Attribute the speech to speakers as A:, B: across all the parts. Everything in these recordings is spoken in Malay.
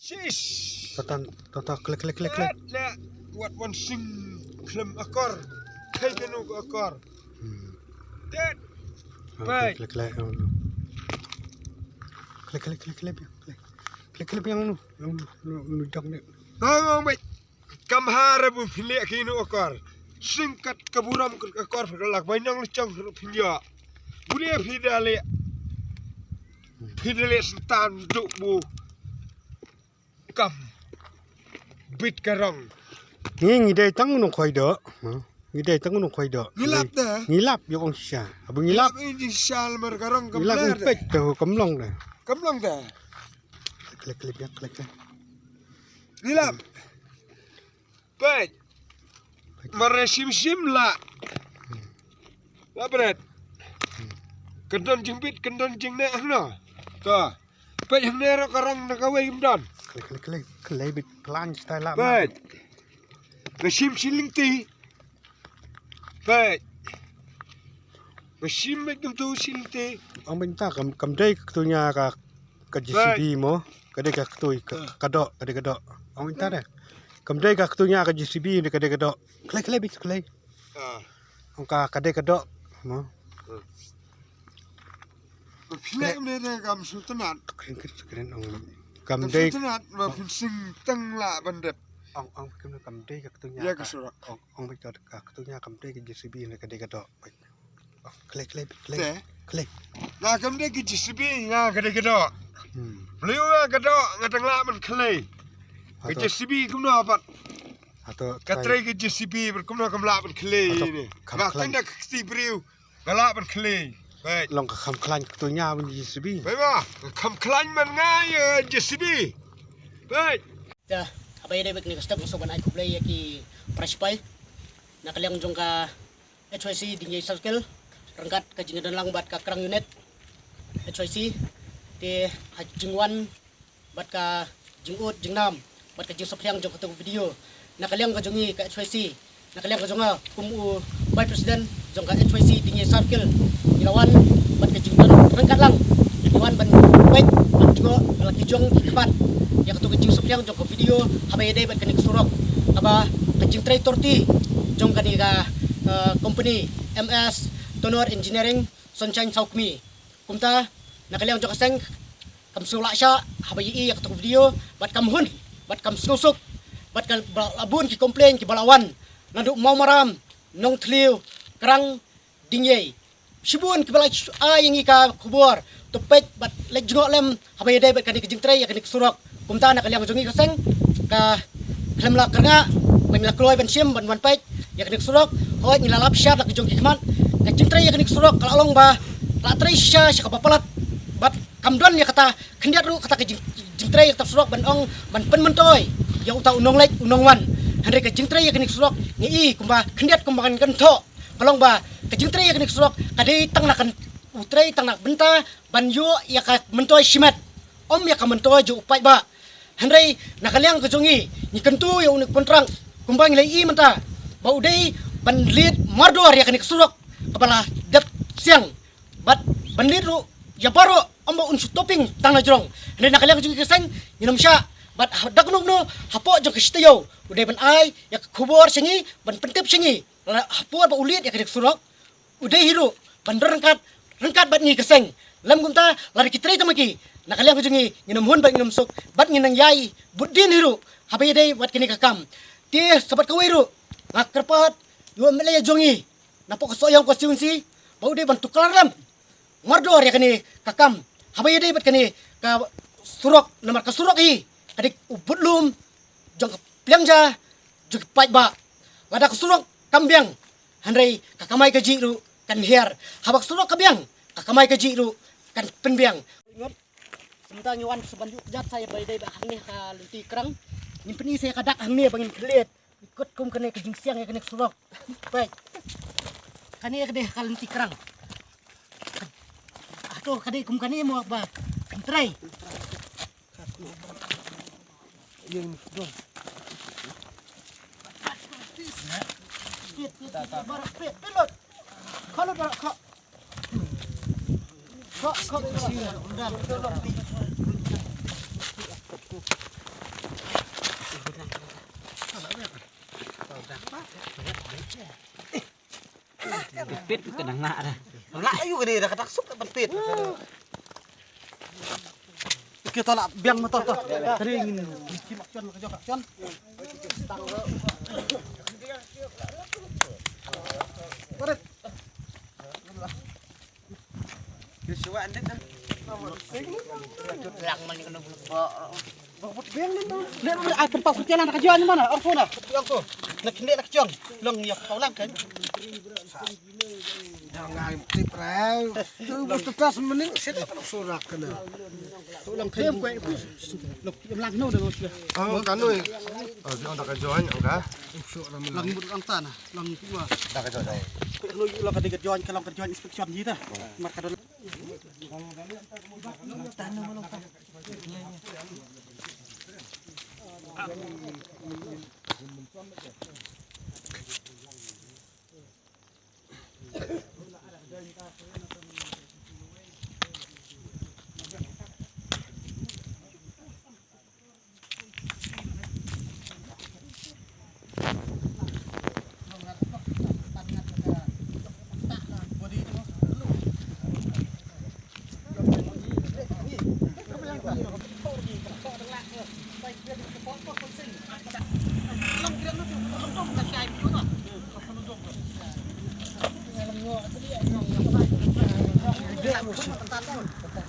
A: Tonton klik.
B: Nah, buat one sing klem akor. Hai kanu akor. Tet. Baik.
A: Klik. Klik yang nu dong ni.
B: Ngomong baik. Kamhara bu pilih kinu akor. Singkat keburam akor pergelak banyak lecang pinja. Budia pidale sentan duk bu. Kam. Bit karang.
A: Ngidai tang nu khoi do. Ngidai tang nu khoi do.
B: Ngilap dah.
A: Ngilap yo ong sha. Abang ngilap.
B: Ini syal merkarang
A: Ngilap
B: kamlar.
A: pek tu kamlong dah.
B: Kamlang dah.
A: Klik.
B: Ngilap. Baik. Meresim lah. Labret. Kendon jembit, kendon jeng nek no. Tuh. Baik yang nero karang nakawai imdan.
A: Klik bit plan style lah.
B: Baik. Mesim siling ti. Baik. Mesim mek tu siling ti.
A: Ang benta kam dai katunya ka JCB mo. Kadai ka katui kadok. Ang benta dah. Kam dai ka katunya ka JCB ni kadai kadok. Klik bit.
B: Ah.
A: Ang ka kadai kadok mo.
B: Pilih ni kam sultanat.
A: Keren ang kam
B: Kam
A: dai
B: sultanat mapun sing teng la bandep.
A: ang kam dai ka katunya.
B: Ya kesurak.
A: Ang benta ka katunya kam dai ka JCB ni kadai kadok. Klik.
B: Teh. Nah kam dia ke JCB ngah kada. Beliau ngah kada ngatang la man klei. Ke JCB kumno apat.
A: Atau
B: Katrai ke JCB berkumno kam la man klei ni. Ngah tanda kesti beliau ngala man klei. Baik.
A: long ka kam klan katunya ban JCB.
B: Baik ba. Kam klan man ngai JCB. Baik.
C: Ya, apa ya debek ni step soban ai kublai ki praspai. Nakaliang jong ka HYC dingai circle rangkat ka jingadan lang bat ka krang unit HYC ti hajingwan bat ka jingut jingnam bat ka jing sophang jong ka video nakaliang ka jongi ka HYC nakaliang ka jonga kumu by president jong ka HYC dingai circle ilawan bat ka jingadan rangkat lang ilawan ban wait ban jingo laki jong kipat ya ketu kecing sophang jong ka video haba ya debek ka surok aba kecing tray torti jong ka ni ka company MS Tonor Engineering Sunshine Saukmi kumta nakaliang jok kaseng kam sulak sya habai ya ketu video bat kam hun bat kam snusuk bat kam labun ki komplain ki balawan nandu mau maram nong tliu kerang dingyai sibun ki balai yang ika kubur topet bat lek jengok lem habai dai bat kan ki jingtrai ya kan ki surok kumta nakaliang jongi kaseng ka klem la keranga mengla kloy ban sim ban wan pet ya kan ki surok hoi ngilalap syat lak jong ki kman Jingtrai ya kenik surok kalau long ba la tresya sya kapapalat bat kamdon ya kata kendiat ru kata jingtrai kata surok ban ong ban pen mentoy ya uta unong lek unong wan hande ke jingtrai ya kenik surok ngi kumba kendiat kumbangan kento kalau ba ke jingtrai ya kenik surok kade tang nakan utrai tang nak benta ban yo ya ka mentoy simat om ya ka mentoy ju upai ba hande nakaliang ke jongi ni kentu ya unik kontrang kumbang lei menta ba udai ban lead mardor ya kenik surok kepala dap siang bat bandiru ya baro omba unsu topping tang najrong hande nakaliang juga keseng minum sya bat dagnung no hapo jong kestiyo udah ban ai ya kubur sengi ban pentip sengi hapo ba ulit ya kedek surok udah hiru ban rengkat bat ngi keseng lam gumta lari kitrai tamaki nakaliang jungi minum hun bat minum sok bat nginang yai budin hiru habai dai bat kini kakam ti sobat kawiru ngakerpat yo melaya jongi napok soyang konstitusi bau dia bantu kelar mardor ya kani kakam habai dai bat kani ka surok nomor ka surok hi adik ubudlum jong plangja jog pai ba lada ka surok kambiang handai kakamai ka jiru kan hiar habak surok kabiang kakamai ka jiru kan penbiang ingat sementara nyawan sebanjuk jat saya bai dai ba hangni ka lunti kerang nyimpeni saya kadak hangni bangin kelet ikut kum kene ke jingsiang ya kene surok baik kani kade kalenti kerang aduh kade kum kani mau ba kentrai yang dong barak pilot kalau barak kok udah
D: Pit ka nang na dah. Layu ka di dah kataksuk ka pit. Kita lah biang motor tu. Kering kimakcion ka kakcion. Baret. Kesuwa andet kan. Lang man kena Bot biang ni tu. Lihat ai tempat kerja nak kerja ni mana? Orang tu nak. Orang tu. Nak kena nak kerja. Long ya kau lang kan.
E: Jangan tip rau. Tu betul tas mending set surak kena.
C: Long thêm quậy lục em lang nô được rồi.
B: Kan tu. Orang tak kerja ni, okey.
D: Long bút long tan. Long tu.
B: Tak kerja dah.
D: Kalau long kerja kerja kalau kerja inspection gitu. Mak kada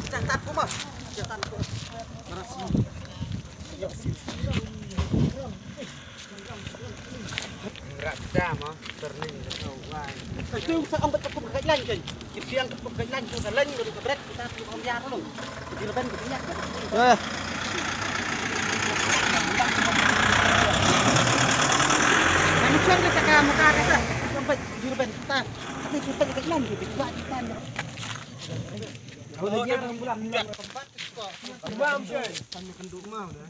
D: catat ko mah. Catat ko.
B: Raja mah, terning tahu kan.
D: Itu sa ang ba't ko kailan kay. Kipiyang ko kailan ko sa lan ko kabret kita ko ang yaro long. Di leban ko niya. Ano siya ka ka makakata. Sampai di leban kita. Tapi kita kailan ko bitwa kita. Kalau dia orang bulan tempat kok.
B: Bam, sih.
E: Kenduk mah dah.